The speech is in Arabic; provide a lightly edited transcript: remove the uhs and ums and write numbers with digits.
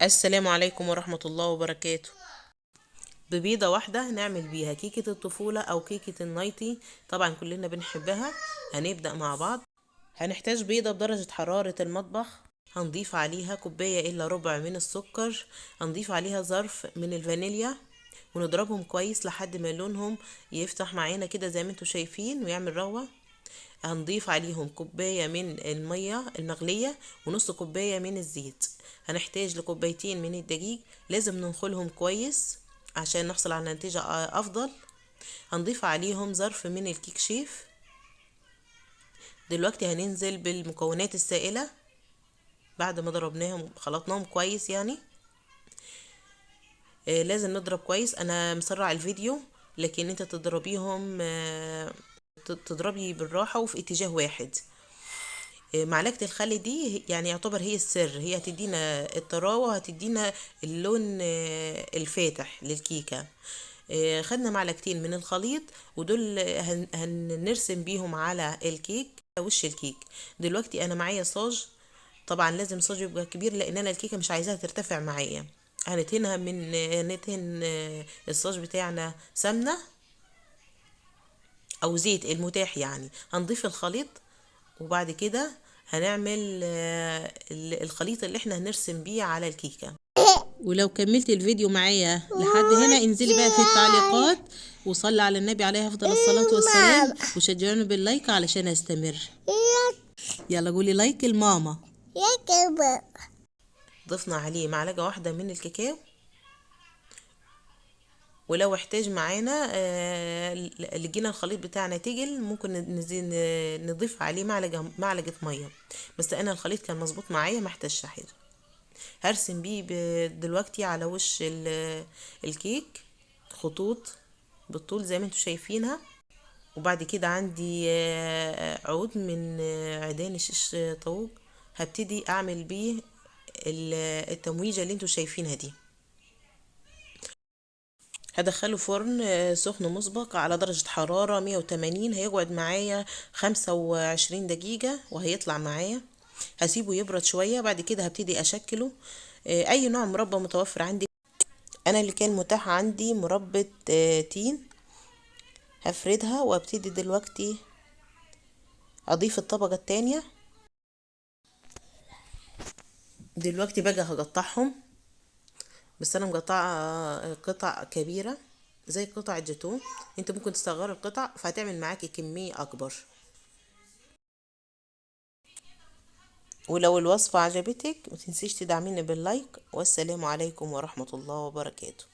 السلام عليكم ورحمة الله وبركاته. ببيضة واحدة هنعمل بيها كيكة الطفولة أو كيكة النايتي، طبعا كلنا بنحبها. هنبدأ مع بعض. هنحتاج بيضة بدرجة حرارة المطبخ، هنضيف عليها كوباية إلا ربع من السكر، هنضيف عليها ظرف من الفانيليا، ونضربهم كويس لحد ما لونهم يفتح معانا كده زي ما انتوا شايفين ويعمل رغوة. هنضيف عليهم كوباية من المية المغلية ونص كوباية من الزيت. هنحتاج لكوبايتين من الدقيق، لازم ننخلهم كويس عشان نحصل على نتيجة أفضل. هنضيف عليهم ظرف من الكيك شيف. دلوقتي هننزل بالمكونات السائلة بعد ما ضربناهم خلطناهم كويس يعني. لازم نضرب كويس. أنا مسرع الفيديو لكن انت تضربيهم، تضربي بالراحة وفي اتجاه واحد. معلقة الخل دي يعني يعتبر هي السر، هي هتدينا الطراوة، هتدينا اللون الفاتح للكيكة. خدنا معلقتين من الخليط ودول هنرسم بيهم على الكيك، وش الكيك. دلوقتي انا معايا صاج، طبعا لازم صاج يبقى كبير لان انا الكيكة مش عايزاها ترتفع معايا. هندهن الصاج بتاعنا سمنة او زيت المتاح يعني. هنضيف الخليط وبعد كده هنعمل الخليط اللي احنا هنرسم بيه على الكيكة. ولو كملت الفيديو معايا لحد هنا انزلي بقى في التعليقات وصلي على النبي عليه افضل الصلاة والسلام، وشجعوني باللايك علشان استمر. يلا قولي لايك الماما. ضفنا عليه معلقة واحدة من الكاكاو، ولو احتاج معانا لقينا الخليط بتاعنا تقل ممكن نضيف عليه معلقة مية، بس انا الخليط كان مظبوط معايا ما احتاجش حاجة. هرسم بيه دلوقتي على وش الكيك خطوط بالطول زي ما انتوا شايفينها. وبعد كده عندي عود من عيدان الشيش طاووق، هبتدي اعمل بيه التمويجة اللي انتوا شايفينها دي. هدخله فرن سخن مسبق على درجة حرارة 180، هيقعد معايا 25 دقيقة وهيطلع معايا. هسيبه يبرد شوية، بعد كده هبتدي أشكله. أي نوع مربى متوفر عندي. أنا اللي كان متاح عندي مربى تين. هفردها وابتدي دلوقتي أضيف الطبقة التانية. دلوقتي بقى هقطعهم، بس أنا مقطعة قطع كبيرة زي قطع الجاتو. انت ممكن تصغر القطع فهتعمل معاكي كمية أكبر. ولو الوصفة عجبتك متنسيش تدعميني باللايك، والسلام عليكم ورحمة الله وبركاته.